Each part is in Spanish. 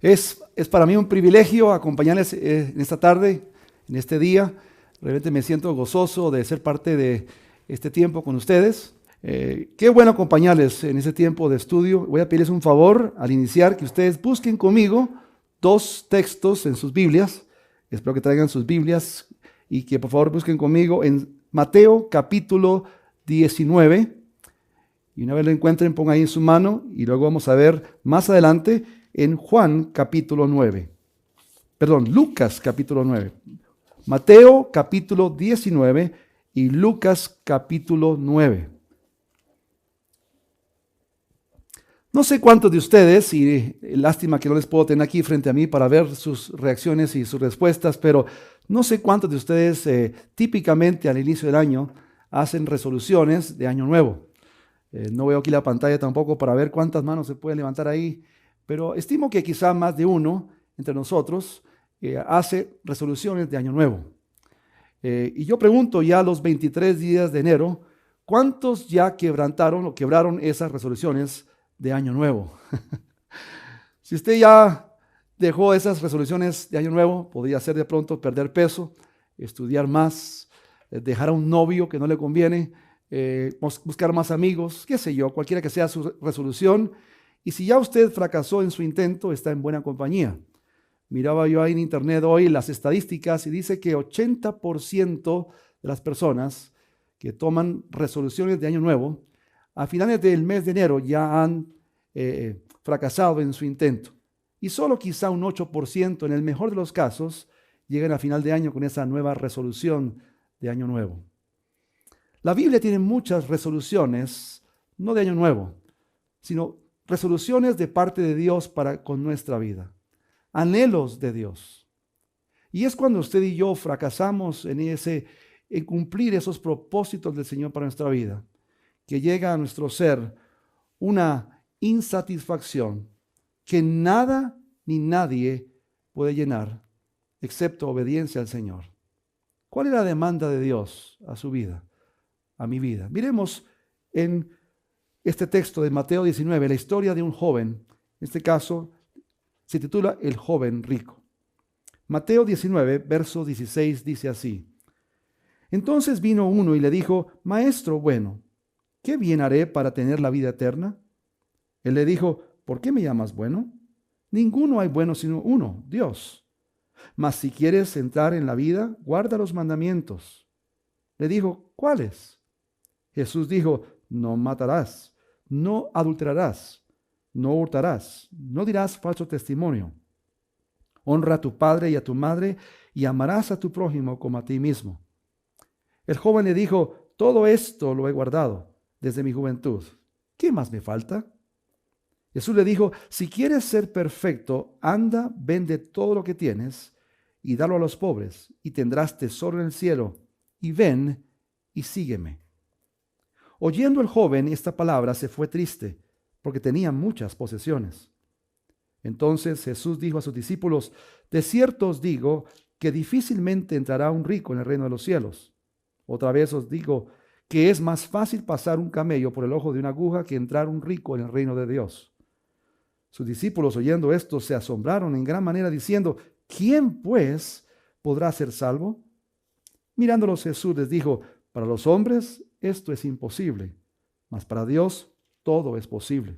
Es para mí un privilegio acompañarles en esta tarde, en este día. Realmente me siento gozoso de ser parte de este tiempo con ustedes. Qué bueno acompañarles en este tiempo de estudio. Voy a pedirles un favor al iniciar, que ustedes busquen conmigo dos textos en sus Biblias. Espero que traigan sus Biblias y que por favor busquen conmigo en Mateo capítulo 19. Y una vez lo encuentren, pongan ahí en su mano y luego vamos a ver más adelante en Juan capítulo 9. Perdón, Lucas capítulo 9. Mateo capítulo 19 y Lucas capítulo 9. No sé cuántos de ustedes, y lástima que no les puedo tener aquí frente a mí para ver sus reacciones y sus respuestas, pero no sé cuántos de ustedes típicamente al inicio del año hacen resoluciones de año nuevo. No veo aquí la pantalla tampoco para ver cuántas manos se pueden levantar ahí, pero estimo que quizá más de uno entre nosotros hace resoluciones de año nuevo. Y yo pregunto ya a los 23 días de enero, ¿cuántos ya quebrantaron o quebraron esas resoluciones de año nuevo? Si usted ya dejó esas resoluciones de año nuevo, podría ser de pronto perder peso, estudiar más, dejar a un novio que no le conviene, buscar más amigos, qué sé yo, cualquiera que sea su resolución. Y si ya usted fracasó en su intento, está en buena compañía. Miraba yo ahí en internet hoy las estadísticas y dice que 80% de las personas que toman resoluciones de año nuevo, a finales del mes de enero ya han fracasado en su intento. Y solo quizá un 8%, en el mejor de los casos, llegan a final de año con esa nueva resolución de año nuevo. La Biblia tiene muchas resoluciones, no de año nuevo, sino resoluciones de parte de Dios para con nuestra vida, anhelos de Dios. Y es cuando usted y yo fracasamos en cumplir esos propósitos del Señor para nuestra vida, que llega a nuestro ser una insatisfacción que nada ni nadie puede llenar, excepto obediencia al Señor. ¿Cuál es la demanda de Dios a su vida, a mi vida? Miremos en este texto de Mateo 19, la historia de un joven. En este caso se titula El joven rico. Mateo 19, verso 16 dice así: Entonces vino uno y le dijo: Maestro bueno, ¿qué bien haré para tener la vida eterna? Él le dijo: ¿Por qué me llamas bueno? Ninguno hay bueno sino uno, Dios. Mas si quieres entrar en la vida, guarda los mandamientos. Le dijo: ¿Cuáles? Jesús dijo: No matarás, no adulterarás, no hurtarás, no dirás falso testimonio. Honra a tu padre y a tu madre y amarás a tu prójimo como a ti mismo. El joven le dijo: Todo esto lo he guardado desde mi juventud. ¿Qué más me falta? Jesús le dijo: Si quieres ser perfecto, anda, vende todo lo que tienes y dalo a los pobres, y tendrás tesoro en el cielo. Y ven y sígueme. Oyendo el joven esta palabra, se fue triste, porque tenía muchas posesiones. Entonces Jesús dijo a sus discípulos: De cierto os digo que difícilmente entrará un rico en el reino de los cielos. Otra vez os digo que es más fácil pasar un camello por el ojo de una aguja que entrar un rico en el reino de Dios. Sus discípulos, oyendo esto, se asombraron en gran manera, diciendo: ¿Quién, pues, podrá ser salvo? Mirándolos Jesús les dijo: Para los hombres esto es imposible, mas para Dios todo es posible.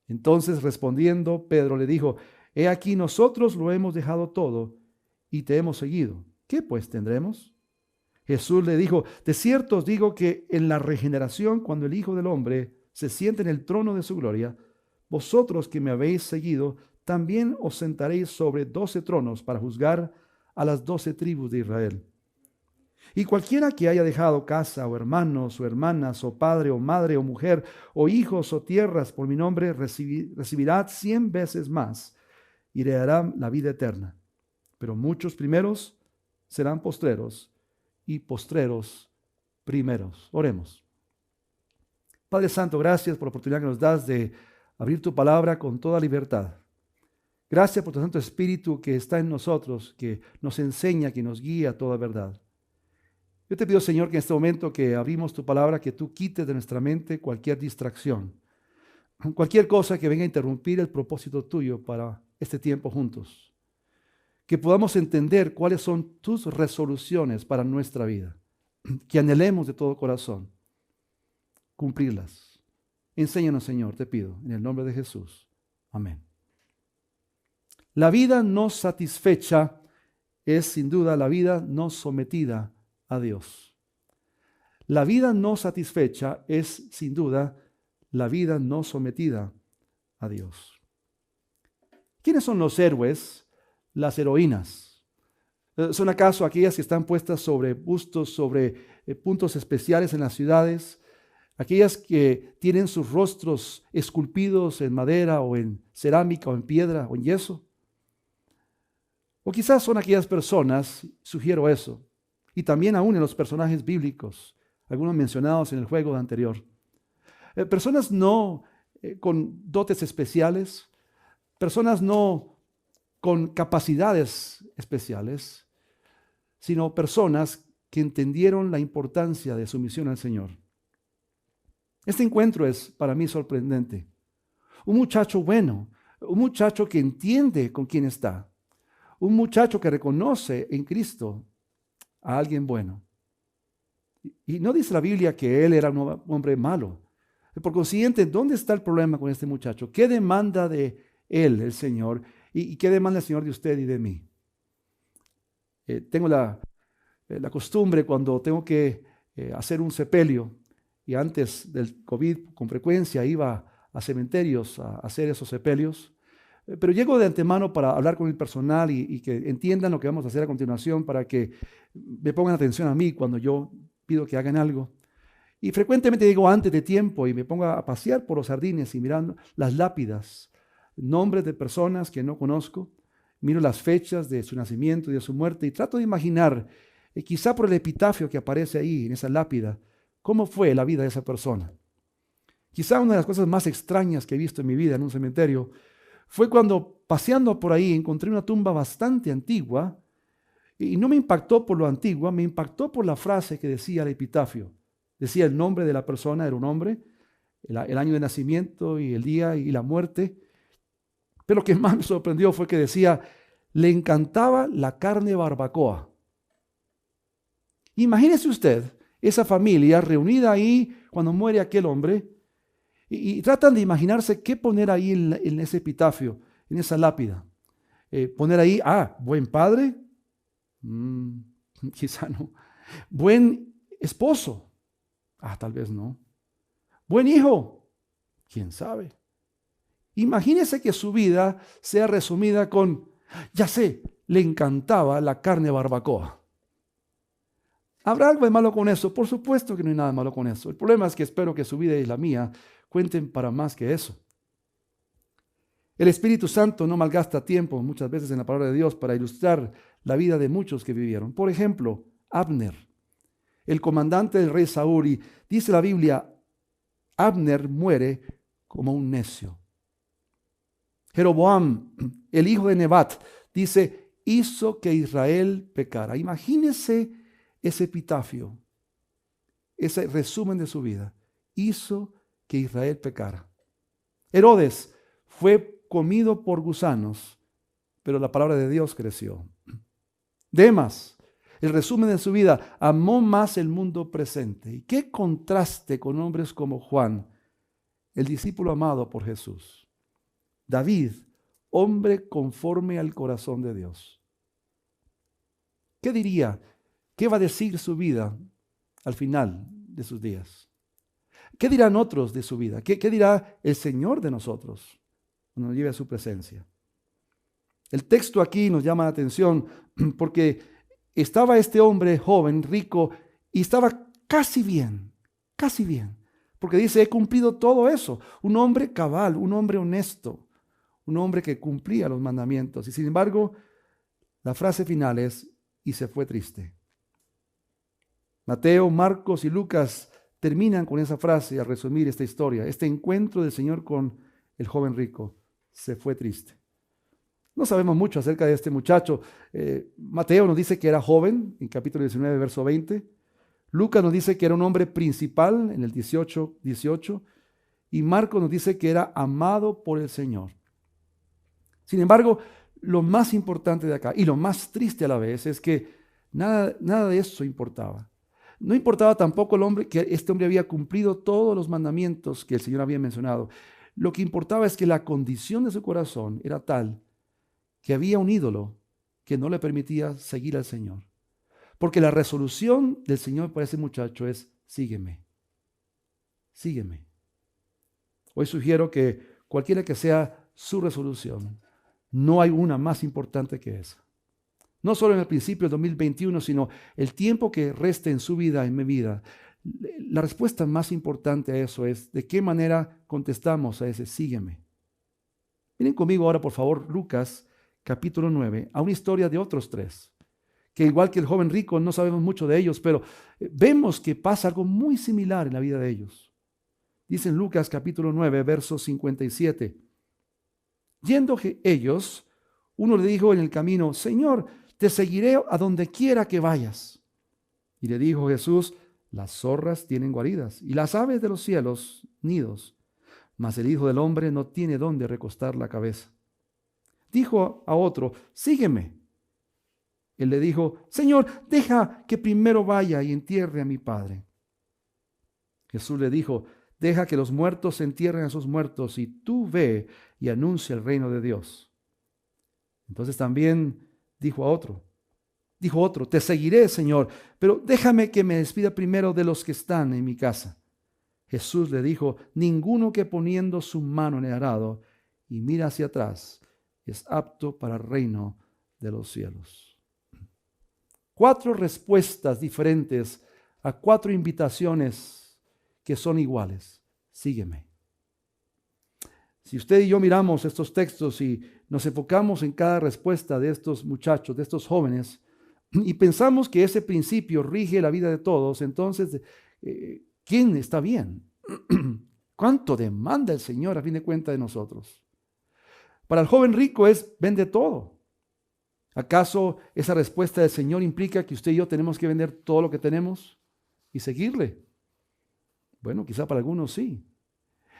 Entonces, respondiendo, Pedro le dijo: He aquí, nosotros lo hemos dejado todo y te hemos seguido. ¿Qué pues tendremos? Jesús le dijo: De cierto os digo que en la regeneración, cuando el Hijo del Hombre se siente en el trono de su gloria, vosotros que me habéis seguido, también os sentaréis sobre 12 tronos para juzgar a las 12 tribus de Israel. Y cualquiera que haya dejado casa o hermanos o hermanas o padre o madre o mujer o hijos o tierras por mi nombre, recibirá 100 veces más y heredará la vida eterna. Pero muchos primeros serán postreros y postreros primeros. Oremos. Padre Santo, gracias por la oportunidad que nos das de abrir tu palabra con toda libertad. Gracias por tu Santo Espíritu que está en nosotros, que nos enseña, que nos guía a toda verdad. Yo te pido, Señor, que en este momento que abrimos tu palabra, que tú quites de nuestra mente cualquier distracción. cualquier cosa que venga a interrumpir el propósito tuyo para este tiempo juntos. Que podamos entender cuáles son tus resoluciones para nuestra vida. Que anhelemos de todo corazón cumplirlas. Enséñanos, Señor, te pido, en el nombre de Jesús. Amén. La vida no satisfecha es sin duda la vida no sometida a Dios. La vida no satisfecha es sin duda la vida no sometida a Dios. ¿Quiénes son los héroes, las heroínas? ¿Son acaso aquellas que están puestas sobre bustos, sobre puntos especiales en las ciudades? Aquellas que tienen sus rostros esculpidos en madera o en cerámica o en piedra o en yeso. O quizás son aquellas personas, sugiero eso, y también aún en los personajes bíblicos, algunos mencionados en el juego anterior. Personas no con dotes especiales, personas no con capacidades especiales, sino personas que entendieron la importancia de su misión al Señor. Este encuentro es para mí sorprendente. Un muchacho bueno, un muchacho que entiende con quién está, un muchacho que reconoce en Cristo a alguien bueno. Y no dice la Biblia que él era un hombre malo. Por consiguiente, ¿dónde está el problema con este muchacho? ¿Qué demanda de él, el Señor? ¿Y qué demanda el Señor de usted y de mí? Tengo la costumbre cuando tengo que hacer un sepelio, y antes del COVID con frecuencia iba a cementerios a hacer esos sepelios, pero llego de antemano para hablar con el personal y que entiendan lo que vamos a hacer a continuación para que me pongan atención a mí cuando yo pido que hagan algo. Y frecuentemente llego antes de tiempo y me pongo a pasear por los jardines y mirando las lápidas, nombres de personas que no conozco, miro las fechas de su nacimiento y de su muerte y trato de imaginar, quizá por el epitafio que aparece ahí en esa lápida, cómo fue la vida de esa persona. Quizá una de las cosas más extrañas que he visto en mi vida en un cementerio fue cuando paseando por ahí encontré una tumba bastante antigua y no me impactó por lo antigua, me impactó por la frase que decía el epitafio. Decía el nombre de la persona, era un hombre, el año de nacimiento y el día y la muerte. Pero lo que más me sorprendió fue que decía, le encantaba la carne barbacoa. Imagínese usted esa familia reunida ahí cuando muere aquel hombre y tratan de imaginarse qué poner ahí en ese epitafio, en esa lápida. Poner ahí, buen padre, quizá no. Buen esposo, tal vez no. Buen hijo, quién sabe. Imagínese que su vida sea resumida con, ya sé, le encantaba la carne barbacoa. ¿Habrá algo de malo con eso? Por supuesto que no hay nada malo con eso. El problema es que espero que su vida y la mía cuenten para más que eso. El Espíritu Santo no malgasta tiempo muchas veces en la palabra de Dios para ilustrar la vida de muchos que vivieron. Por ejemplo, Abner, el comandante del rey Saúl, y dice la Biblia, Abner muere como un necio. Jeroboam, el hijo de Nebat, dice, hizo que Israel pecara. Imagínese ese epitafio, ese resumen de su vida. Hizo que Israel pecara. Herodes fue comido por gusanos, pero la palabra de Dios creció. Demas, el resumen de su vida, amó más el mundo presente. Y qué contraste con hombres como Juan, el discípulo amado por Jesús. David, hombre conforme al corazón de Dios. ¿Qué diría? ¿Qué va a decir su vida al final de sus días? ¿Qué dirán otros de su vida? ¿Qué dirá el Señor de nosotros cuando nos lleve a su presencia? El texto aquí nos llama la atención porque estaba este hombre joven, rico, y estaba casi bien, porque dice, he cumplido todo eso. Un hombre cabal, un hombre honesto, un hombre que cumplía los mandamientos. Y sin embargo, la frase final es, y se fue triste. Mateo, Marcos y Lucas terminan con esa frase al resumir esta historia, este encuentro del Señor con el joven rico. Se fue triste. No sabemos mucho acerca de este muchacho. Mateo nos dice que era joven, en capítulo 19, verso 20. Lucas nos dice que era un hombre principal, en el 18. Y Marcos nos dice que era amado por el Señor. Sin embargo, lo más importante de acá y lo más triste a la vez es que nada de eso importaba. No importaba tampoco que este hombre había cumplido todos los mandamientos que el Señor había mencionado. Lo que importaba es que la condición de su corazón era tal que había un ídolo que no le permitía seguir al Señor. Porque la resolución del Señor para ese muchacho es: sígueme, sígueme. Hoy sugiero que cualquiera que sea su resolución, no hay una más importante que esa. No solo en el principio del 2021, sino el tiempo que reste en su vida, en mi vida. La respuesta más importante a eso es: ¿de qué manera contestamos a ese sígueme? Miren conmigo ahora, por favor, Lucas capítulo 9, a una historia de otros tres, que igual que el joven rico, no sabemos mucho de ellos, pero vemos que pasa algo muy similar en la vida de ellos. Dice en Lucas capítulo 9, verso 57. Yendo ellos, uno le dijo en el camino: Señor, te seguiré a donde quiera que vayas. Y le dijo Jesús: las zorras tienen guaridas y las aves de los cielos nidos, mas el Hijo del Hombre no tiene dónde recostar la cabeza. Dijo a otro: sígueme. Él le dijo: Señor, deja que primero vaya y entierre a mi padre. Jesús le dijo: deja que los muertos entierren a sus muertos, y tú ve y anuncia el reino de Dios. Entonces también dijo otro: te seguiré, Señor, pero déjame que me despida primero de los que están en mi casa. Jesús le dijo: ninguno que poniendo su mano en el arado y mira hacia atrás es apto para el reino de los cielos. 4 respuestas diferentes a 4 invitaciones que son iguales. Sígueme. Si usted y yo miramos estos textos y nos enfocamos en cada respuesta de estos muchachos, de estos jóvenes, y pensamos que ese principio rige la vida de todos, entonces, ¿quién está bien? ¿Cuánto demanda el Señor a fin de cuentas de nosotros? Para el joven rico es: vende todo. ¿Acaso esa respuesta del Señor implica que usted y yo tenemos que vender todo lo que tenemos y seguirle? Bueno, quizá para algunos sí.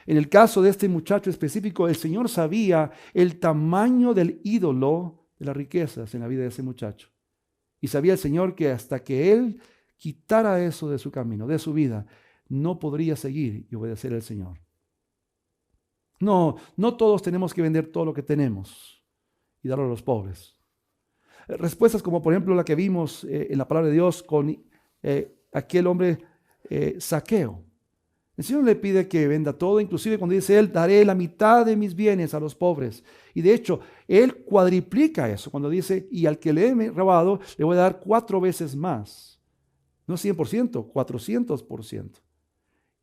En el caso de este muchacho específico, el Señor sabía el tamaño del ídolo de las riquezas en la vida de ese muchacho. Y sabía el Señor que hasta que él quitara eso de su camino, de su vida, no podría seguir y obedecer al Señor. No todos tenemos que vender todo lo que tenemos y darlo a los pobres. Respuestas como por ejemplo la que vimos en la palabra de Dios con aquel hombre Zaqueo. El Señor le pide que venda todo, inclusive cuando dice él: daré la mitad de mis bienes a los pobres. Y de hecho, él cuadriplica eso cuando dice: y al que le he robado, le voy a dar 4 veces más. No 100%, 400%.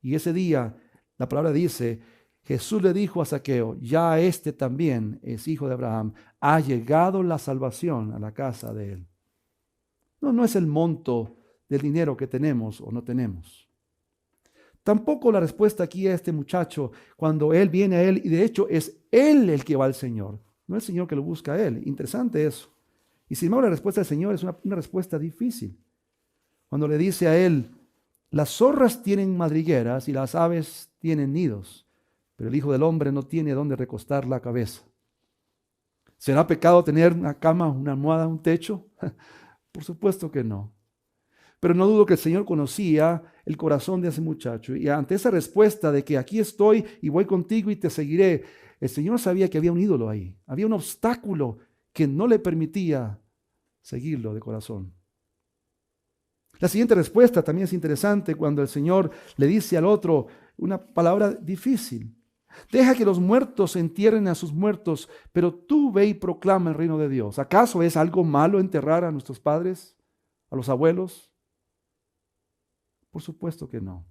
Y ese día, la palabra dice, Jesús le dijo a Zaqueo: ya este también es hijo de Abraham. Ha llegado la salvación a la casa de él. No es el monto del dinero que tenemos o no tenemos. Tampoco la respuesta aquí a este muchacho cuando él viene a él, y de hecho es él el que va al Señor, no el Señor que lo busca a él. Interesante eso. Y sin embargo la respuesta del Señor es una respuesta difícil. Cuando le dice a él: las zorras tienen madrigueras y las aves tienen nidos, pero el Hijo del Hombre no tiene dónde recostar la cabeza. ¿Será pecado tener una cama, una almohada, un techo? Por supuesto que no. Pero no dudo que el Señor conocía el corazón de ese muchacho. Y ante esa respuesta de que aquí estoy y voy contigo y te seguiré, el Señor sabía que había un ídolo ahí. Había un obstáculo que no le permitía seguirlo de corazón. La siguiente respuesta también es interesante cuando el Señor le dice al otro una palabra difícil. Deja que los muertos entierren a sus muertos, pero tú ve y proclama el reino de Dios. ¿Acaso es algo malo enterrar a nuestros padres, a los abuelos? Por supuesto que no.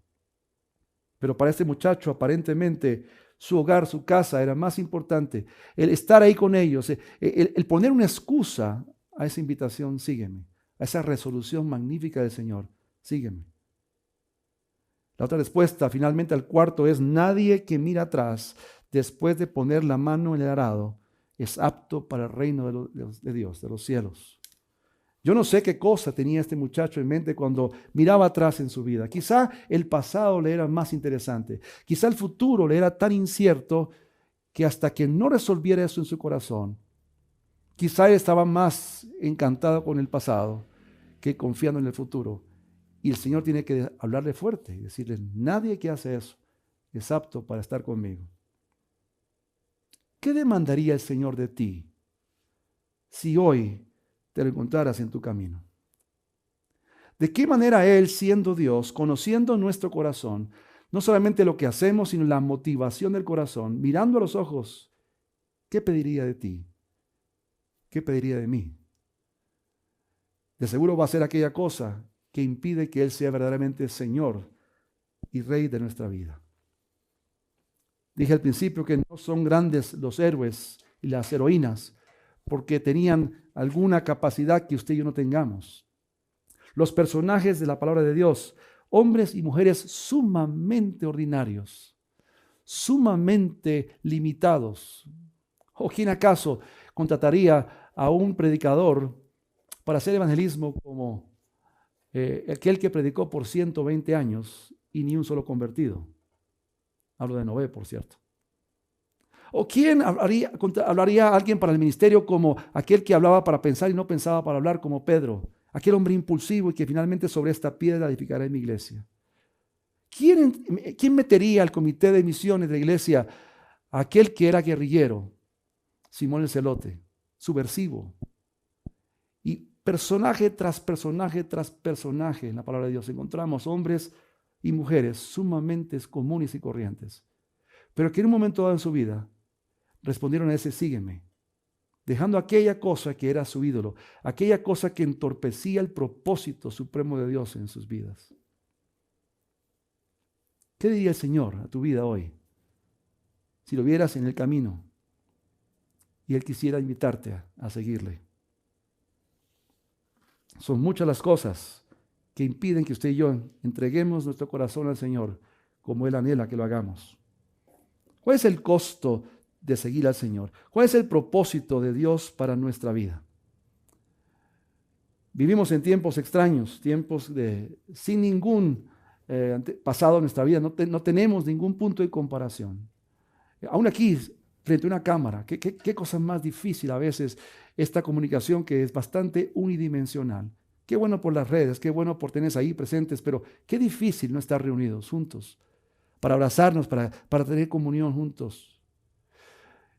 Pero para este muchacho aparentemente su hogar, su casa era más importante. El estar ahí con ellos, el poner una excusa a esa invitación: sígueme, a esa resolución magnífica del Señor: sígueme. La otra respuesta, finalmente al cuarto, es: nadie que mira atrás después de poner la mano en el arado es apto para el reino de Dios, de los cielos. Yo no sé qué cosa tenía este muchacho en mente cuando miraba atrás en su vida. Quizá el pasado le era más interesante. Quizá el futuro le era tan incierto que hasta que no resolviera eso en su corazón, quizá él estaba más encantado con el pasado que confiando en el futuro. Y el Señor tiene que hablarle fuerte y decirle, nadie que hace eso es apto para estar conmigo. ¿Qué demandaría el Señor de ti si hoy te lo encontraras en tu camino? ¿De qué manera Él, siendo Dios, conociendo nuestro corazón, no solamente lo que hacemos, sino la motivación del corazón, mirando a los ojos, qué pediría de ti? ¿Qué pediría de mí? De seguro va a ser aquella cosa que impide que Él sea verdaderamente Señor y Rey de nuestra vida. Dije al principio que no son grandes los héroes y las heroínas porque tenían alguna capacidad que usted y yo no tengamos. Los personajes de la palabra de Dios, hombres y mujeres sumamente ordinarios, sumamente limitados. ¿O quién acaso contrataría a un predicador para hacer evangelismo como aquel que predicó por 120 años y ni un solo convertido? Hablo de Noé, por cierto. ¿O quién hablaría a alguien para el ministerio como aquel que hablaba para pensar y no pensaba para hablar, como Pedro? Aquel hombre impulsivo y que finalmente sobre esta piedra edificaré mi iglesia. ¿Quién metería al comité de misiones de la iglesia a aquel que era guerrillero? Simón el Celote, subversivo. Y personaje tras personaje tras personaje en la palabra de Dios encontramos hombres y mujeres sumamente comunes y corrientes, pero que en un momento dado en su vida respondieron a ese sígueme, dejando aquella cosa que era su ídolo, aquella cosa que entorpecía el propósito supremo de Dios en sus vidas. ¿Qué diría el Señor a tu vida hoy si lo vieras en el camino y Él quisiera invitarte a seguirle? Son muchas las cosas que impiden que usted y yo entreguemos nuestro corazón al Señor como Él anhela que lo hagamos. ¿Cuál es el costo de seguir al Señor? ¿Cuál es el propósito de Dios para nuestra vida? Vivimos en tiempos extraños, tiempos sin ningún pasado en nuestra vida, no tenemos ningún punto de comparación. Aún aquí, frente a una cámara, qué cosa más difícil a veces esta comunicación que es bastante unidimensional. Qué bueno por las redes, qué bueno por tenernos ahí presentes, pero qué difícil no estar reunidos juntos, para abrazarnos, para tener comunión juntos.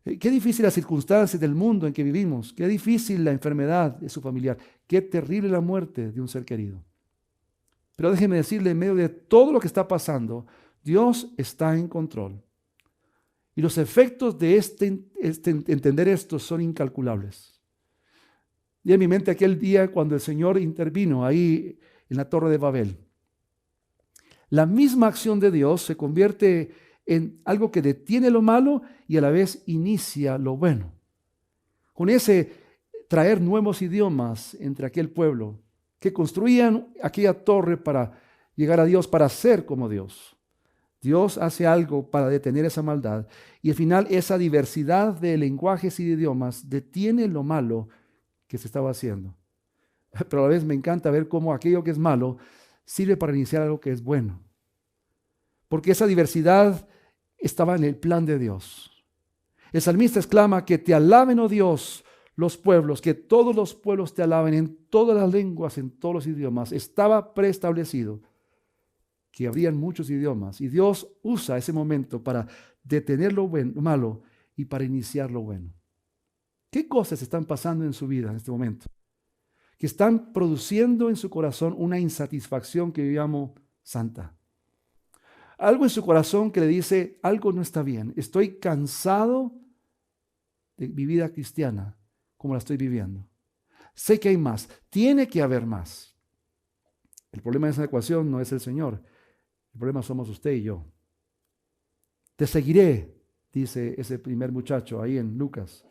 Qué difícil las circunstancias del mundo en que vivimos, qué difícil la enfermedad de su familiar, qué terrible la muerte de un ser querido. Pero déjeme decirle, en medio de todo lo que está pasando, Dios está en control. Y los efectos de entender esto son incalculables. Y en mi mente aquel día cuando el Señor intervino ahí en la Torre de Babel. La misma acción de Dios se convierte en algo que detiene lo malo y a la vez inicia lo bueno. Con ese traer nuevos idiomas entre aquel pueblo que construían aquella torre para llegar a Dios, para ser como Dios. Dios hace algo para detener esa maldad y al final esa diversidad de lenguajes y de idiomas detiene lo malo que se estaba haciendo. Pero a la vez me encanta ver cómo aquello que es malo sirve para iniciar algo que es bueno. Porque esa diversidad estaba en el plan de Dios. El salmista exclama que te alaben, oh Dios, los pueblos, que todos los pueblos te alaben en todas las lenguas, en todos los idiomas. Estaba preestablecido que habrían muchos idiomas y Dios usa ese momento para detener lo malo y para iniciar lo bueno. ¿Qué cosas están pasando en su vida en este momento? Que están produciendo en su corazón una insatisfacción que yo llamo santa. Algo en su corazón que le dice, algo no está bien. Estoy cansado de mi vida cristiana como la estoy viviendo. Sé que hay más. Tiene que haber más. El problema de esa ecuación no es el Señor. El problema somos usted y yo. Te seguiré, dice ese primer muchacho ahí en Lucas,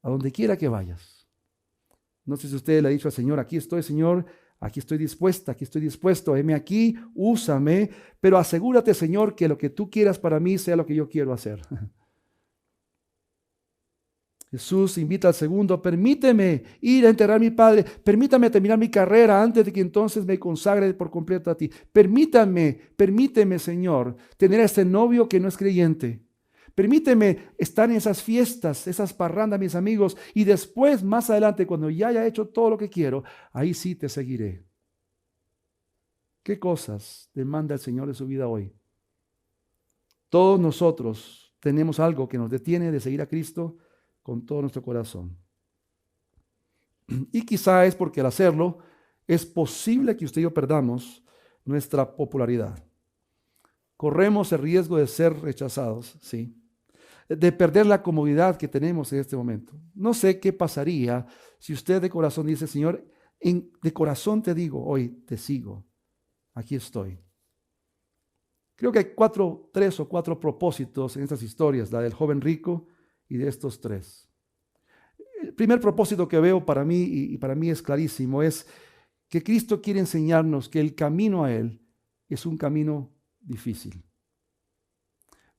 a donde quiera que vayas. No sé si usted le ha dicho al Señor, aquí estoy, Señor, aquí estoy dispuesta, aquí estoy dispuesto, heme aquí, úsame, pero asegúrate, Señor, que lo que tú quieras para mí sea lo que yo quiero hacer. Jesús invita al segundo: permíteme ir a enterrar a mi padre, permítame terminar mi carrera antes de que entonces me consagre por completo a ti. Permíteme, Señor, tener a este novio que no es creyente. Permíteme estar en esas fiestas, esas parrandas, mis amigos, y después, más adelante, cuando ya haya hecho todo lo que quiero, ahí sí te seguiré. ¿Qué cosas demanda el Señor de su vida hoy? Todos nosotros tenemos algo que nos detiene de seguir a Cristo con todo nuestro corazón. Y quizá es porque al hacerlo es posible que usted y yo perdamos nuestra popularidad. Corremos el riesgo de ser rechazados, sí, de perder la comodidad que tenemos en este momento. No sé qué pasaría si usted de corazón dice: Señor, de corazón te digo, hoy te sigo, aquí estoy. Creo que hay 3 o 4 propósitos en estas historias, la del joven rico y de estos 3. El primer propósito que veo para mí, y para mí es clarísimo, es que Cristo quiere enseñarnos que el camino a Él es un camino difícil.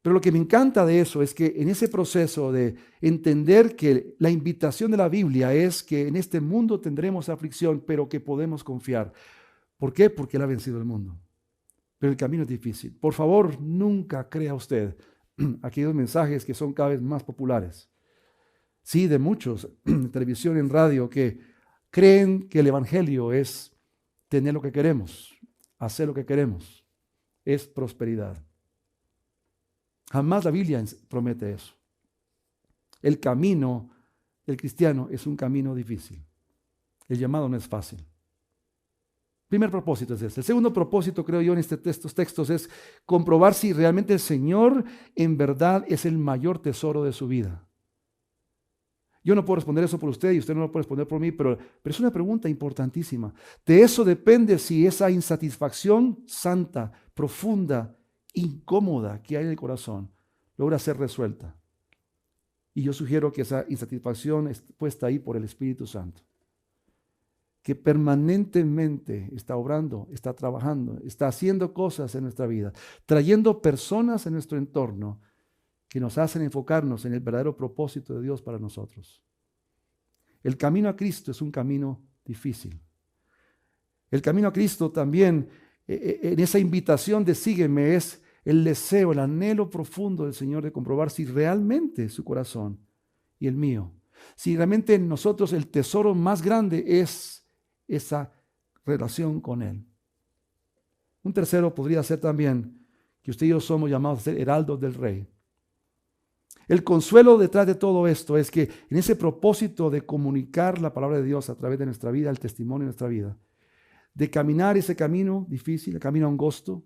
Pero lo que me encanta de eso es que en ese proceso de entender que la invitación de la Biblia es que en este mundo tendremos aflicción, pero que podemos confiar. ¿Por qué? Porque Él ha vencido el mundo. Pero el camino es difícil. Por favor, nunca crea usted aquellos mensajes que son cada vez más populares. Sí, de muchos, en televisión, en radio, que creen que el evangelio es tener lo que queremos, hacer lo que queremos, es prosperidad. Jamás la Biblia promete eso. El camino del cristiano es un camino difícil. El llamado no es fácil. Primer propósito es este. El segundo propósito, creo yo, en estos textos es comprobar si realmente el Señor en verdad es el mayor tesoro de su vida. Yo no puedo responder eso por usted y usted no lo puede responder por mí, pero es una pregunta importantísima. De eso depende si esa insatisfacción santa, profunda, incómoda que hay en el corazón logra ser resuelta. Y yo sugiero que esa insatisfacción es puesta ahí por el Espíritu Santo, que permanentemente está obrando, está trabajando, está haciendo cosas en nuestra vida, trayendo personas en nuestro entorno que nos hacen enfocarnos en el verdadero propósito de Dios para nosotros. El camino a Cristo es un camino difícil. El camino a Cristo también, en esa invitación de sígueme, es el deseo, el anhelo profundo del Señor de comprobar si realmente su corazón y el mío, si realmente en nosotros el tesoro más grande es esa relación con Él. Un tercero podría ser también que usted y yo somos llamados a ser heraldos del Rey. El consuelo detrás de todo esto es que en ese propósito de comunicar la palabra de Dios a través de nuestra vida, el testimonio de nuestra vida, de caminar ese camino difícil, el camino angosto,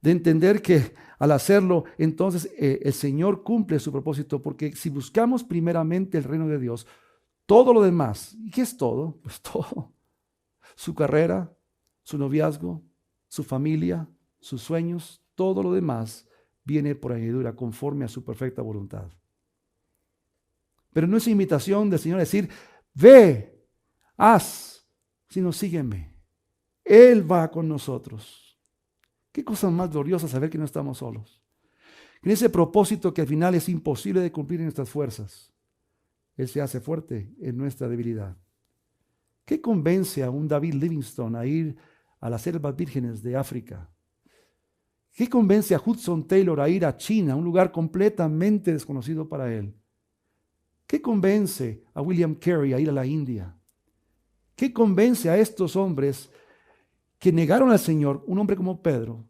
de entender que al hacerlo, entonces el Señor cumple su propósito, porque si buscamos primeramente el reino de Dios, todo lo demás, ¿y qué es todo? Pues todo. Su carrera, su noviazgo, su familia, sus sueños, todo lo demás viene por añadidura conforme a su perfecta voluntad. Pero no es invitación del Señor a decir, ve, haz, sino sígueme. Él va con nosotros. Qué cosa más gloriosa saber que no estamos solos. En ese propósito que al final es imposible de cumplir en nuestras fuerzas, Él se hace fuerte en nuestra debilidad. ¿Qué convence a un David Livingstone a ir a las selvas vírgenes de África? ¿Qué convence a Hudson Taylor a ir a China, un lugar completamente desconocido para él? ¿Qué convence a William Carey a ir a la India? ¿Qué convence a estos hombres que negaron al Señor, un hombre como Pedro,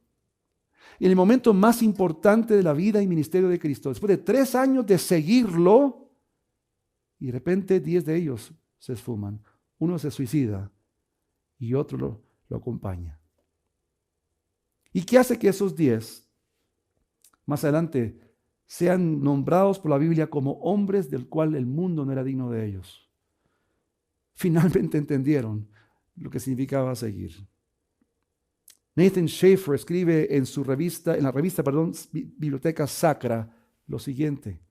en el momento más importante de la vida y ministerio de Cristo, después de 3 años de seguirlo, y de repente 10 de ellos se esfuman, uno se suicida y otro lo acompaña? ¿Y qué hace que esos 10, más adelante, sean nombrados por la Biblia como hombres del cual el mundo no era digno de ellos? Finalmente entendieron lo que significaba seguir. Nathan Schaeffer escribe en la revista, Biblioteca Sacra, lo siguiente: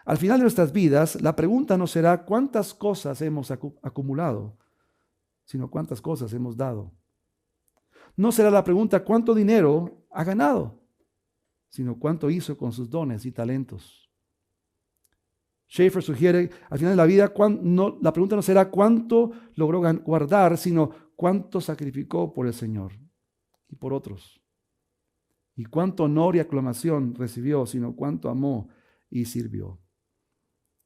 al final de nuestras vidas, la pregunta no será cuántas cosas hemos acumulado, sino cuántas cosas hemos dado. No será la pregunta cuánto dinero ha ganado, sino cuánto hizo con sus dones y talentos. Schaeffer sugiere, al final de la vida, la pregunta no será cuánto logró guardar, sino cuánto sacrificó por el Señor y por otros. Y cuánto honor y aclamación recibió, sino cuánto amó y sirvió.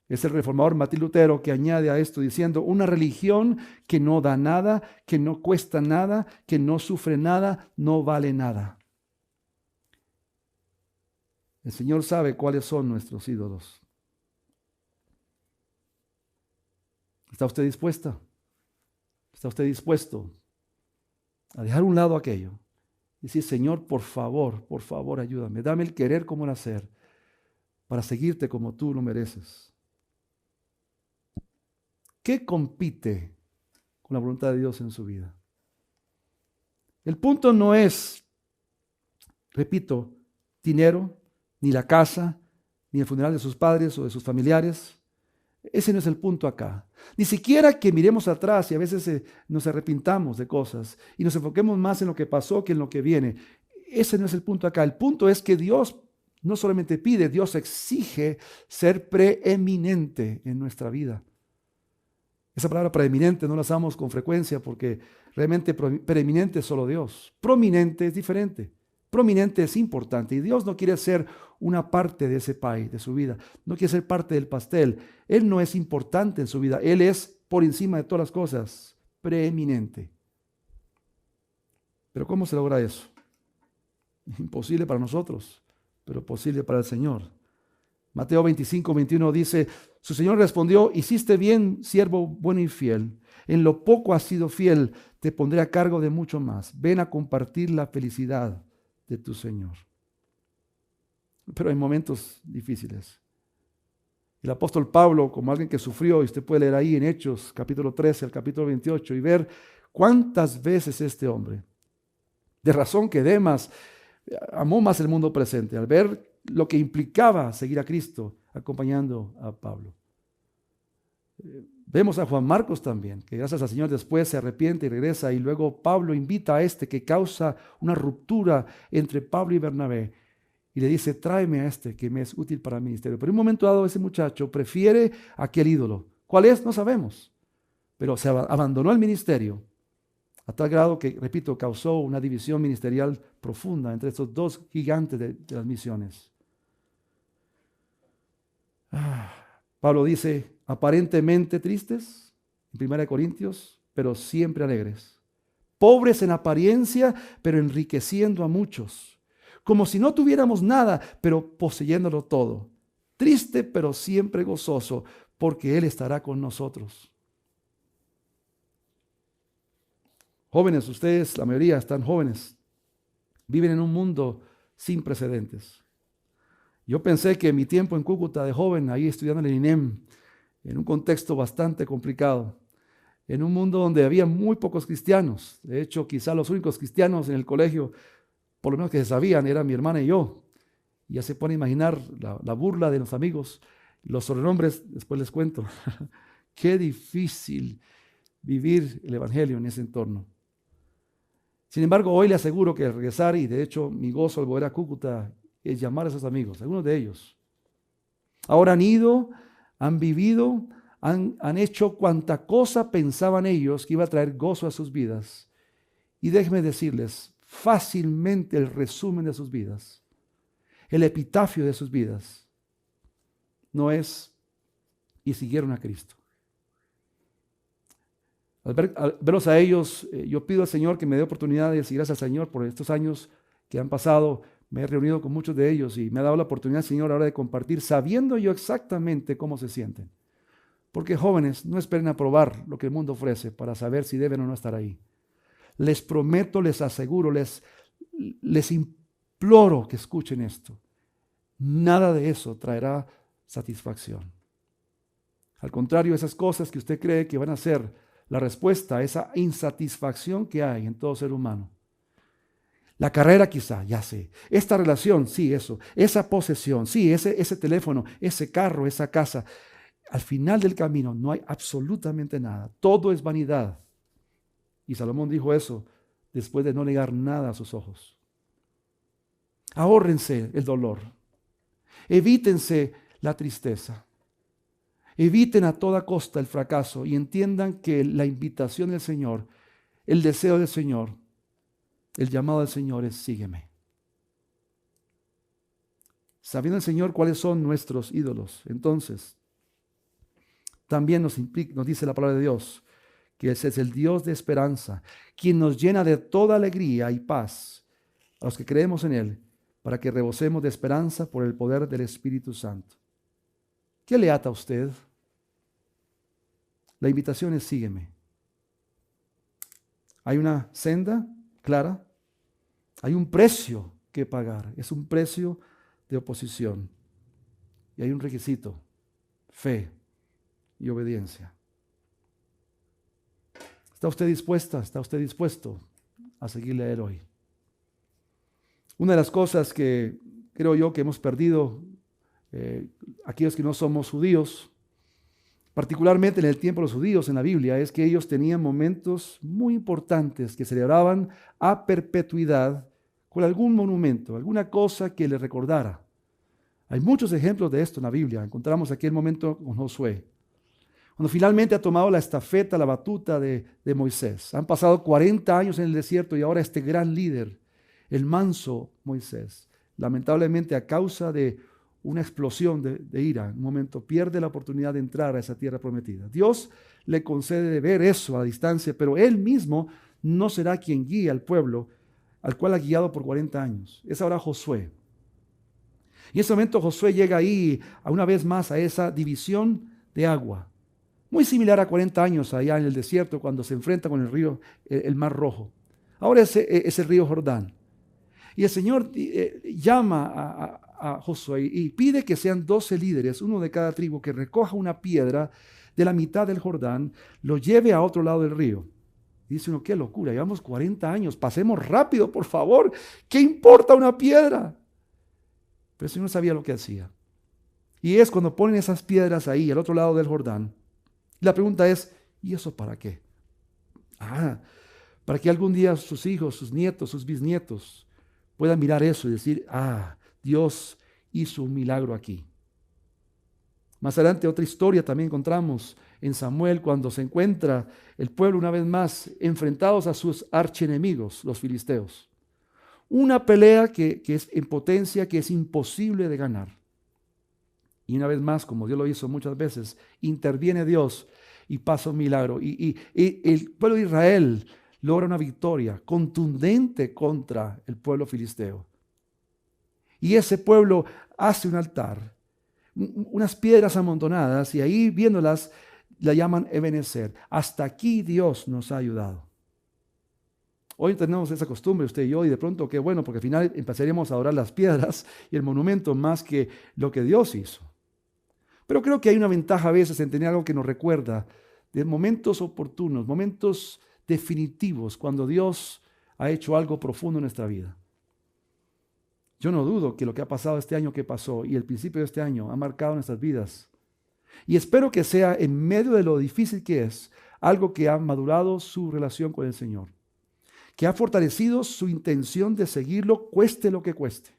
Es el reformador Martín Lutero que añade a esto diciendo, una religión que no da nada, que no cuesta nada, que no sufre nada, no vale nada. El Señor sabe cuáles son nuestros ídolos. ¿Está usted dispuesta? ¿Está usted dispuesto a dejar a un lado aquello? Y decir, Señor, por favor, ayúdame. Dame el querer como el hacer para seguirte como tú lo mereces. ¿Qué compite con la voluntad de Dios en su vida? El punto no es, repito, dinero, ni la casa, ni el funeral de sus padres o de sus familiares. Ese no es el punto acá. Ni siquiera que miremos atrás y a veces nos arrepintamos de cosas y nos enfoquemos más en lo que pasó que en lo que viene. Ese no es el punto acá. El punto es que Dios no solamente pide, Dios exige ser preeminente en nuestra vida. Esa palabra preeminente no la usamos con frecuencia porque realmente preeminente es solo Dios. Prominente es diferente. Prominente es importante y Dios no quiere ser una parte de ese pie, de su vida. No quiere ser parte del pastel. Él no es importante en su vida. Él es por encima de todas las cosas, preeminente. Pero ¿cómo se logra eso? Imposible para nosotros, pero posible para el Señor. Mateo 25:21 dice, su Señor respondió, hiciste bien, siervo bueno y fiel. En lo poco has sido fiel, te pondré a cargo de mucho más. Ven a compartir la felicidad de tu Señor. Pero hay momentos difíciles. El apóstol Pablo, como alguien que sufrió, y usted puede leer ahí en Hechos, capítulo 13 al capítulo 28, y ver cuántas veces este hombre, de razón que Demas amó más el mundo presente, al ver lo que implicaba seguir a Cristo acompañando a Pablo. Vemos a Juan Marcos también, que gracias al Señor después se arrepiente y regresa, y luego Pablo invita a que causa una ruptura entre Pablo y Bernabé, y le dice, tráeme a que me es útil para el ministerio. Pero en un momento dado ese muchacho prefiere aquel ídolo. ¿Cuál es? No sabemos. Pero se abandonó el ministerio a tal grado que, repito, causó una división ministerial profunda entre estos dos gigantes de las misiones. Pablo dice, aparentemente tristes, en 1 Corintios, pero siempre alegres. Pobres en apariencia, pero enriqueciendo a muchos. Como si no tuviéramos nada, pero poseyéndolo todo. Triste, pero siempre gozoso, porque Él estará con nosotros. Jóvenes, ustedes, la mayoría están jóvenes, viven en un mundo sin precedentes. Yo pensé que mi tiempo en Cúcuta de joven, ahí estudiando en el INEM, en un contexto bastante complicado, en un mundo donde había muy pocos cristianos. De hecho, quizá los únicos cristianos en el colegio, por lo menos que se sabían, eran mi hermana y yo. Y ya se puede imaginar la burla de los amigos, los sobrenombres, después les cuento. Qué difícil vivir el evangelio en ese entorno. Sin embargo, hoy le aseguro que al regresar, y de hecho mi gozo al volver a Cúcuta es llamar a esos amigos, algunos de ellos. Ahora han ido, han vivido, han hecho cuanta cosa pensaban ellos que iba a traer gozo a sus vidas. Y déjenme decirles, fácilmente el resumen de sus vidas, el epitafio de sus vidas, no es, y siguieron a Cristo. Al verlos a ellos, yo pido al Señor que me dé oportunidad de decir gracias al Señor por estos años que han pasado. Me he reunido con muchos de ellos y me ha dado la oportunidad, Señor, ahora de compartir, sabiendo yo exactamente cómo se sienten. Porque jóvenes, no esperen a probar lo que el mundo ofrece para saber si deben o no estar ahí. Les prometo, les aseguro, les imploro que escuchen esto. Nada de eso traerá satisfacción. Al contrario, esas cosas que usted cree que van a ser la respuesta a esa insatisfacción que hay en todo ser humano. La carrera quizá, ya sé. Esta relación, sí, eso. Esa posesión, sí, ese teléfono, ese carro, esa casa. Al final del camino no hay absolutamente nada. Todo es vanidad. Y Salomón dijo eso después de no negar nada a sus ojos. Ahórrense el dolor. Evítense la tristeza. Eviten a toda costa el fracaso y entiendan que la invitación del Señor, el deseo del Señor, el llamado del Señor es sígueme. Sabiendo el Señor cuáles son nuestros ídolos, entonces también nos dice la palabra de Dios que ese es el Dios de esperanza, quien nos llena de toda alegría y paz a los que creemos en Él, para que rebosemos de esperanza por el poder del Espíritu Santo. ¿Qué le ata a usted? La invitación es sígueme. Hay una senda clara, hay un precio que pagar, es un precio de oposición y hay un requisito, fe y obediencia. ¿Está usted dispuesta? ¿Está usted dispuesto a seguirle a Él hoy? Una de las cosas que creo yo que hemos perdido aquellos que no somos judíos, particularmente en el tiempo de los judíos en la Biblia, es que ellos tenían momentos muy importantes que celebraban a perpetuidad con algún monumento, alguna cosa que les recordara. Hay muchos ejemplos de esto en la Biblia. Encontramos aquí el momento con Josué, cuando finalmente ha tomado la estafeta, la batuta de Moisés. Han pasado 40 años en el desierto y ahora este gran líder, el manso Moisés, lamentablemente a causa de una explosión de ira, en un momento pierde la oportunidad de entrar a esa tierra prometida. Dios le concede de ver eso a la distancia, pero Él mismo no será quien guíe al pueblo al cual ha guiado por 40 años. Es ahora Josué. Y en ese momento Josué llega ahí a una vez más a esa división de agua, muy similar a 40 años allá en el desierto cuando se enfrenta con el río, el Mar Rojo. Ahora es el río Jordán. Y el Señor llama a Josué y pide que sean 12 líderes, uno de cada tribu, que recoja una piedra de la mitad del Jordán, lo lleve a otro lado del río. Y dice uno, qué locura, llevamos 40 años, pasemos rápido, por favor, ¿qué importa una piedra? Pero el Señor sabía lo que hacía. Y es cuando ponen esas piedras ahí, al otro lado del Jordán. Y la pregunta es, ¿y eso para qué? Para que algún día sus hijos, sus nietos, sus bisnietos puedan mirar eso y decir, Dios hizo un milagro aquí. Más adelante otra historia también encontramos en Samuel cuando se encuentra el pueblo una vez más enfrentados a sus archienemigos, los filisteos. Una pelea que es en potencia, que es imposible de ganar. Y una vez más, como Dios lo hizo muchas veces, interviene Dios y pasa un milagro. Y el pueblo de Israel logra una victoria contundente contra el pueblo filisteo. Y ese pueblo hace un altar, unas piedras amontonadas, y ahí viéndolas la llaman Ebenezer. Hasta aquí Dios nos ha ayudado. Hoy tenemos esa costumbre, usted y yo, y de pronto qué bueno, porque al final empezaríamos a adorar las piedras y el monumento más que lo que Dios hizo. Pero creo que hay una ventaja a veces en tener algo que nos recuerda de momentos oportunos, momentos definitivos, cuando Dios ha hecho algo profundo en nuestra vida. Yo no dudo que lo que ha pasado este año que pasó y el principio de este año ha marcado nuestras vidas. Y espero que sea, en medio de lo difícil que es, algo que ha madurado su relación con el Señor, que ha fortalecido su intención de seguirlo, cueste lo que cueste.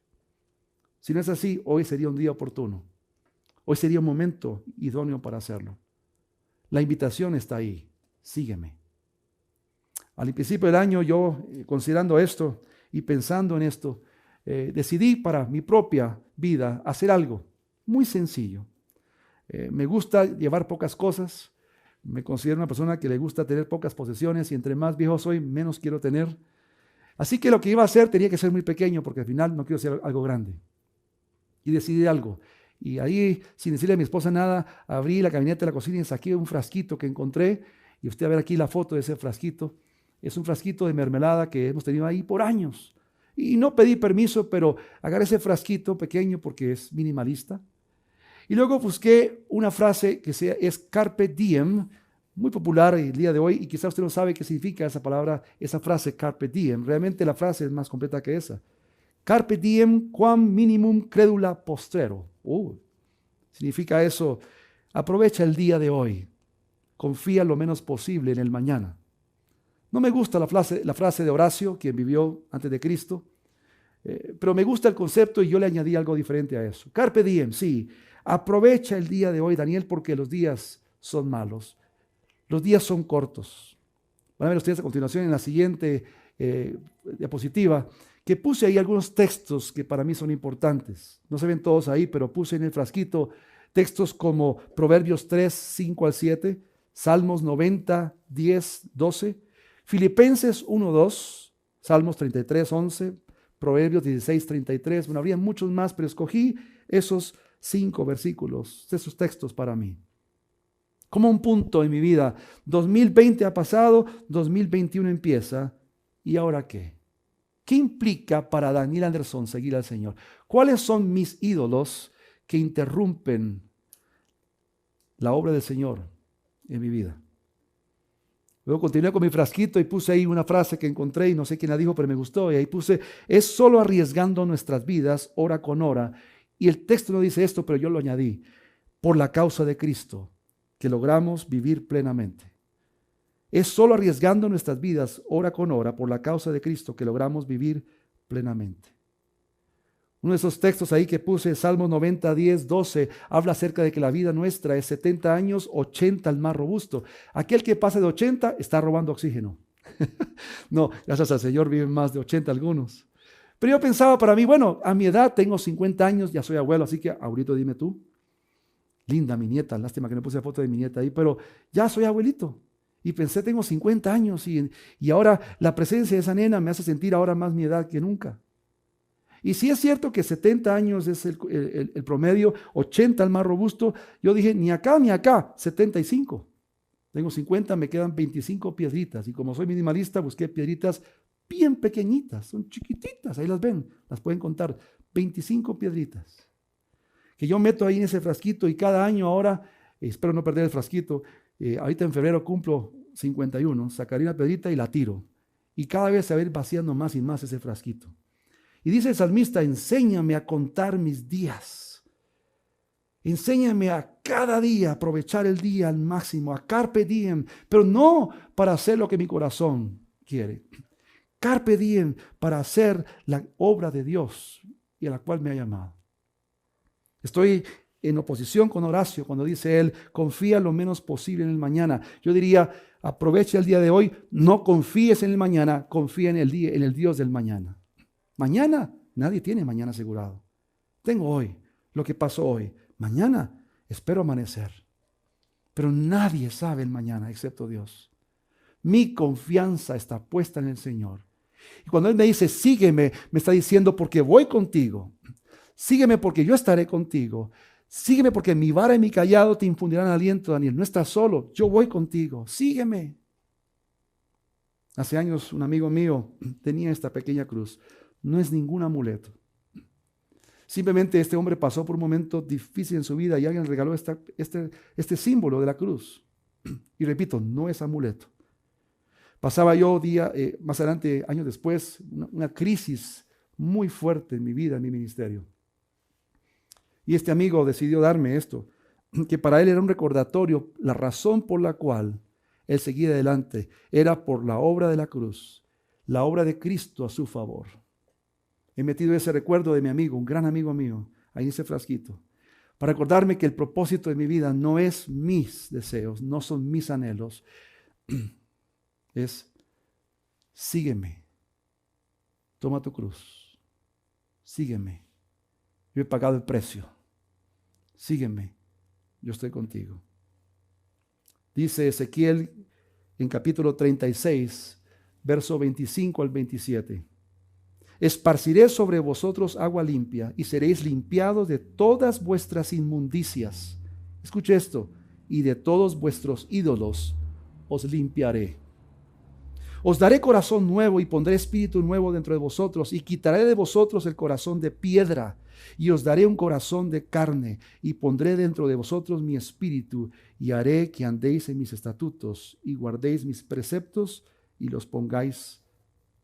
Si no es así, hoy sería un día oportuno. Hoy sería un momento idóneo para hacerlo. La invitación está ahí. Sígueme. Al principio del año, yo, considerando esto y pensando en esto, decidí para mi propia vida hacer algo muy sencillo. Me gusta llevar pocas cosas. Me considero una persona que le gusta tener pocas posesiones y entre más viejo soy, menos quiero tener. Así que lo que iba a hacer tenía que ser muy pequeño porque al final no quiero hacer algo grande. Y decidí algo. Y ahí, sin decirle a mi esposa nada, abrí la camioneta de la cocina y saqué un frasquito que encontré. Y usted va a ver aquí la foto de ese frasquito. Es un frasquito de mermelada que hemos tenido ahí por años. Y no pedí permiso, pero agarré ese frasquito pequeño porque es minimalista. Y luego busqué una frase que es carpe diem, muy popular el día de hoy, y quizás usted no sabe qué significa esa palabra, esa frase carpe diem. Realmente la frase es más completa que esa. Carpe diem quam minimum credula postrero. Significa eso, aprovecha el día de hoy, confía lo menos posible en el mañana. No me gusta la frase de Horacio, quien vivió antes de Cristo, pero me gusta el concepto y yo le añadí algo diferente a eso. Carpe diem, sí, Aprovecha el día de hoy, Daniel, porque los días son malos. Los días son cortos. Van a ver ustedes a continuación en la siguiente diapositiva, que puse ahí algunos textos que para mí son importantes. No se ven todos ahí, pero puse en el frasquito textos como Proverbios 3, 5 al 7, Salmos 90, 10, 12, Filipenses 1, 2, Salmos 33, 11, Proverbios 16, 33. Bueno, habría muchos más, pero escogí esos 5 versículos, esos textos para mí. Como un punto en mi vida. 2020 ha pasado, 2021 empieza. ¿Y ahora qué? ¿Qué implica para Daniel Anderson seguir al Señor? ¿Cuáles son mis ídolos que interrumpen la obra del Señor en mi vida? Luego continué con mi frasquito y puse ahí una frase que encontré y no sé quién la dijo, pero me gustó. Y ahí puse, es solo arriesgando nuestras vidas hora con hora. Y el texto no dice esto, pero yo lo añadí. Por la causa de Cristo, que logramos vivir plenamente. Es solo arriesgando nuestras vidas hora con hora por la causa de Cristo que logramos vivir plenamente. Uno de esos textos ahí que puse, Salmos 90, 10, 12, habla acerca de que la vida nuestra es 70 años, 80 el más robusto. Aquel que pasa de 80 está robando oxígeno. No, gracias al Señor viven más de 80 algunos. Pero yo pensaba para mí, bueno, a mi edad tengo 50 años, ya soy abuelo, así que ahorita dime tú. Linda mi nieta, lástima que no puse la foto de mi nieta ahí, pero ya soy abuelito. Y pensé, tengo 50 años y ahora la presencia de esa nena me hace sentir ahora más mi edad que nunca. Y si es cierto que 70 años es el promedio, 80 el más robusto, yo dije, ni acá, 75. Tengo 50, me quedan 25 piedritas. Y como soy minimalista, busqué piedritas bien pequeñitas, son chiquititas, ahí las ven, las pueden contar, 25 piedritas. Que yo meto ahí en ese frasquito y cada año ahora, espero no perder el frasquito, ahorita en febrero cumplo 51, sacaré una piedrita y la tiro. Y cada vez se va a ir vaciando más y más ese frasquito. Y dice el salmista, enséñame a contar mis días. Enséñame a cada día aprovechar el día al máximo, a carpe diem, pero no para hacer lo que mi corazón quiere. Carpe diem para hacer la obra de Dios y a la cual me ha llamado. Estoy en oposición con Horacio cuando dice él, confía lo menos posible en el mañana. Yo diría, aprovecha el día de hoy, no confíes en el mañana, confía en el Dios del mañana. Mañana, nadie tiene mañana asegurado. Tengo hoy, lo que pasó hoy. Mañana, espero amanecer. Pero nadie sabe el mañana excepto Dios. Mi confianza está puesta en el Señor. Y cuando Él me dice, sígueme, me está diciendo, porque voy contigo. Sígueme porque yo estaré contigo. Sígueme porque mi vara y mi callado te infundirán aliento, Daniel. No estás solo, yo voy contigo. Sígueme. Hace años un amigo mío tenía esta pequeña cruz. No es ningún amuleto. Simplemente este hombre pasó por un momento difícil en su vida y alguien le regaló este símbolo de la cruz. Y repito, no es amuleto. Pasaba yo más adelante, años después, una crisis muy fuerte en mi vida, en mi ministerio. Y este amigo decidió darme esto, que para él era un recordatorio, la razón por la cual él seguía adelante era por la obra de la cruz, la obra de Cristo a su favor. He metido ese recuerdo de mi amigo, un gran amigo mío, ahí en ese frasquito, para recordarme que el propósito de mi vida no es mis deseos, no son mis anhelos, es sígueme, toma tu cruz, sígueme, yo he pagado el precio, sígueme, yo estoy contigo. Dice Ezequiel en capítulo 36, verso 25 al 27. Esparciré sobre vosotros agua limpia y seréis limpiados de todas vuestras inmundicias. Escuche esto, y de todos vuestros ídolos os limpiaré. Os daré corazón nuevo y pondré espíritu nuevo dentro de vosotros y quitaré de vosotros el corazón de piedra y os daré un corazón de carne y pondré dentro de vosotros mi espíritu y haré que andéis en mis estatutos y guardéis mis preceptos y los pongáis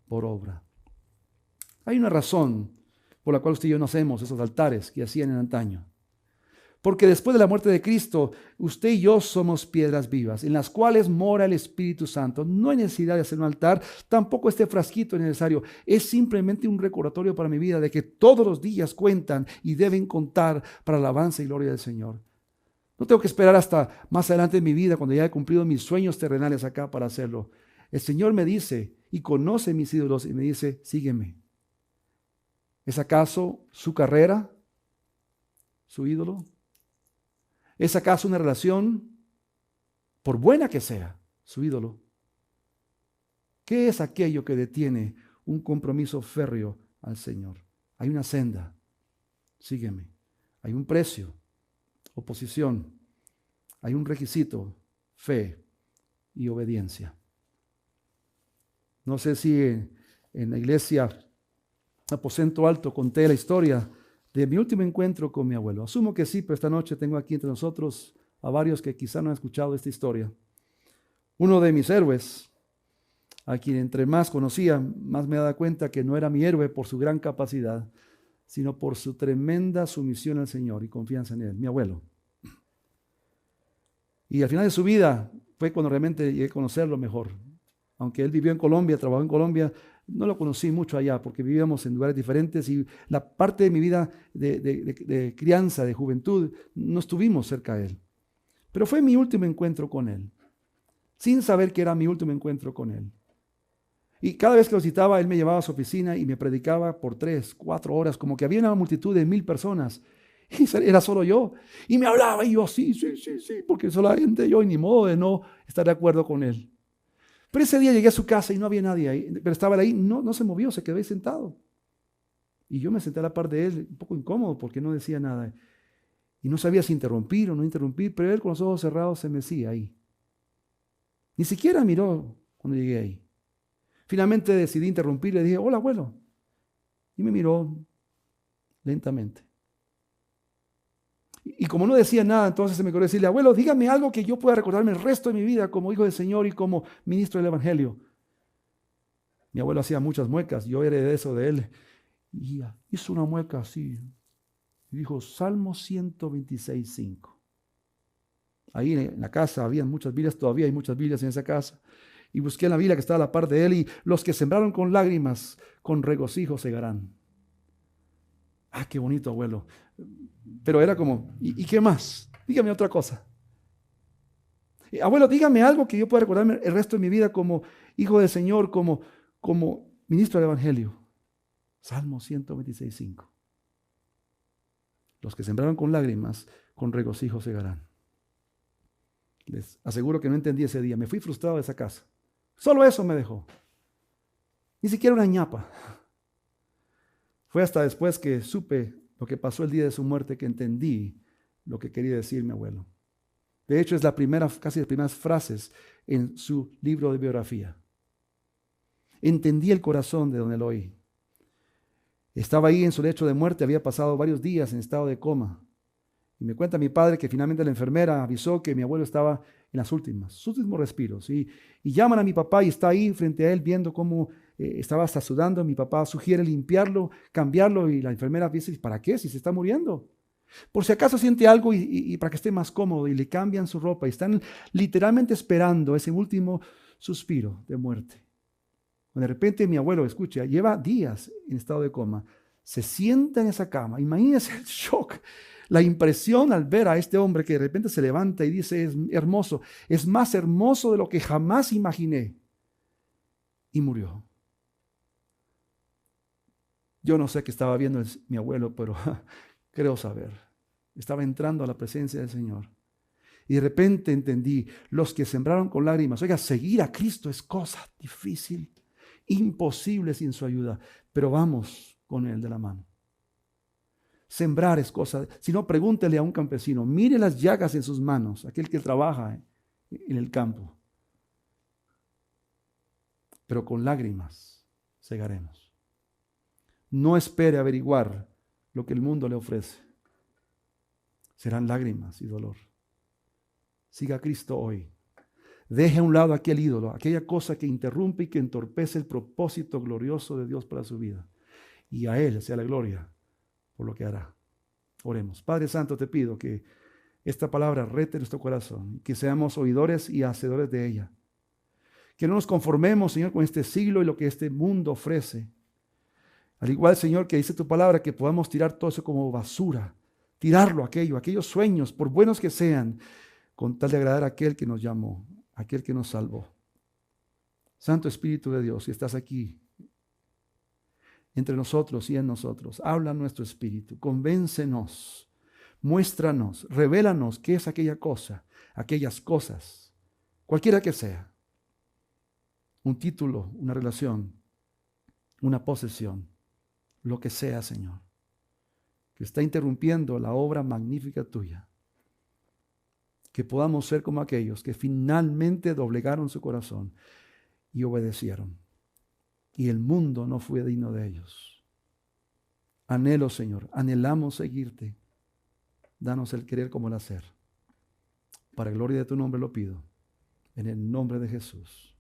por obra. Hay una razón por la cual usted y yo no hacemos esos altares que hacían en antaño. Porque después de la muerte de Cristo, usted y yo somos piedras vivas, en las cuales mora el Espíritu Santo. No hay necesidad de hacer un altar, tampoco este frasquito es necesario. Es simplemente un recordatorio para mi vida de que todos los días cuentan y deben contar para la alabanza y gloria del Señor. No tengo que esperar hasta más adelante en mi vida, cuando ya he cumplido mis sueños terrenales acá, para hacerlo. El Señor me dice y conoce mis ídolos y me dice, sígueme. ¿Es acaso su carrera su ídolo? ¿Es acaso una relación, por buena que sea, su ídolo? ¿Qué es aquello que detiene un compromiso férreo al Señor? Hay una senda, sígueme. Hay un precio, oposición. Hay un requisito, fe y obediencia. No sé si en la iglesia Aposento Alto conté la historia de mi último encuentro con mi abuelo. Asumo que sí, pero esta noche tengo aquí entre nosotros a varios que quizá no han escuchado esta historia. Uno de mis héroes, a quien entre más conocía, más me daba cuenta que no era mi héroe por su gran capacidad, sino por su tremenda sumisión al Señor y confianza en Él, mi abuelo. Y al final de su vida fue cuando realmente llegué a conocerlo mejor. Aunque él vivió en Colombia, trabajó en Colombia, no lo conocí mucho allá porque vivíamos en lugares diferentes y la parte de mi vida de crianza, de juventud, no estuvimos cerca de él. Pero fue mi último encuentro con él, sin saber que era mi último encuentro con él. Y cada vez que lo citaba, él me llevaba a su oficina y me predicaba por 3, 4 horas, como que había una multitud de 1000 personas. Y era solo yo. Y me hablaba y yo, sí, porque solamente yo, y ni modo de no estar de acuerdo con él. Pero ese día llegué a su casa y no había nadie ahí, pero estaba él ahí, no se movió, se quedó ahí sentado. Y yo me senté a la par de él, un poco incómodo porque no decía nada. Y no sabía si interrumpir o no interrumpir, pero él con los ojos cerrados se mecía ahí. Ni siquiera miró cuando llegué ahí. Finalmente decidí interrumpir, le dije, hola abuelo. Y me miró lentamente. Y como no decía nada, entonces se me ocurrió decirle, abuelo, dígame algo que yo pueda recordarme el resto de mi vida como hijo del Señor y como ministro del Evangelio. Mi abuelo hacía muchas muecas, yo heredé eso de él. Y hizo una mueca así. Y dijo, Salmo 126:5. Ahí en la casa había muchas Biblias, todavía hay muchas Biblias en esa casa. Y busqué la Biblia que estaba a la par de él y los que sembraron con lágrimas, con regocijo segarán. Ah, qué bonito, abuelo. Pero era como, ¿y qué más? Dígame otra cosa. Abuelo, dígame algo que yo pueda recordarme el resto de mi vida como hijo del Señor, como ministro del Evangelio. Salmo 126:5. Los que sembraron con lágrimas, con regocijo segarán. Les aseguro que no entendí ese día. Me fui frustrado de esa casa. Solo eso me dejó. Ni siquiera una ñapa. Fue hasta después que supe lo que pasó el día de su muerte que entendí lo que quería decir mi abuelo. De hecho, es casi las primeras frases en su libro de biografía. Entendí el corazón de don Eloy. Estaba ahí en su lecho de muerte, había pasado varios días en estado de coma. Y me cuenta mi padre que finalmente la enfermera avisó que mi abuelo estaba en sus últimos respiros. Y llaman a mi papá y está ahí frente a él viendo cómo estaba hasta sudando. Mi papá sugiere limpiarlo, cambiarlo y la enfermera dice, ¿para qué? Si se está muriendo. Por si acaso siente algo y para que esté más cómodo y le cambian su ropa y están literalmente esperando ese último suspiro de muerte. De repente mi abuelo, escucha, lleva días en estado de coma, se sienta en esa cama, imagínense el shock, la impresión al ver a este hombre que de repente se levanta y dice, es hermoso, es más hermoso de lo que jamás imaginé. Y murió. Yo no sé qué estaba viendo mi abuelo, pero creo saber. Estaba entrando a la presencia del Señor. Y de repente entendí, los que sembraron con lágrimas, oiga, seguir a Cristo es cosa difícil, imposible sin su ayuda, pero vamos con Él de la mano. Sembrar es cosa, si no, pregúntele a un campesino, mire las llagas en sus manos, aquel que trabaja en el campo. Pero con lágrimas segaremos. No espere averiguar lo que el mundo le ofrece. Serán lágrimas y dolor. Siga a Cristo hoy. Deje a un lado aquel ídolo, aquella cosa que interrumpe y que entorpece el propósito glorioso de Dios para su vida. Y a Él sea la gloria por lo que hará. Oremos. Padre Santo, te pido que esta palabra rete nuestro corazón, que seamos oidores y hacedores de ella. Que no nos conformemos, Señor, con este siglo y lo que este mundo ofrece. Al igual, Señor, que dice tu palabra, que podamos tirar todo eso como basura, tirarlo aquellos sueños, por buenos que sean, con tal de agradar a aquel que nos llamó, aquel que nos salvó. Santo Espíritu de Dios, si estás aquí, entre nosotros y en nosotros, habla nuestro espíritu, convéncenos, muéstranos, revélanos qué es aquella cosa, aquellas cosas, cualquiera que sea, un título, una relación, una posesión, lo que sea, Señor, que está interrumpiendo la obra magnífica tuya. Que podamos ser como aquellos que finalmente doblegaron su corazón y obedecieron. Y el mundo no fue digno de ellos. Anhelo, Señor, anhelamos seguirte. Danos el querer como el hacer. Para gloria de tu nombre lo pido. En el nombre de Jesús.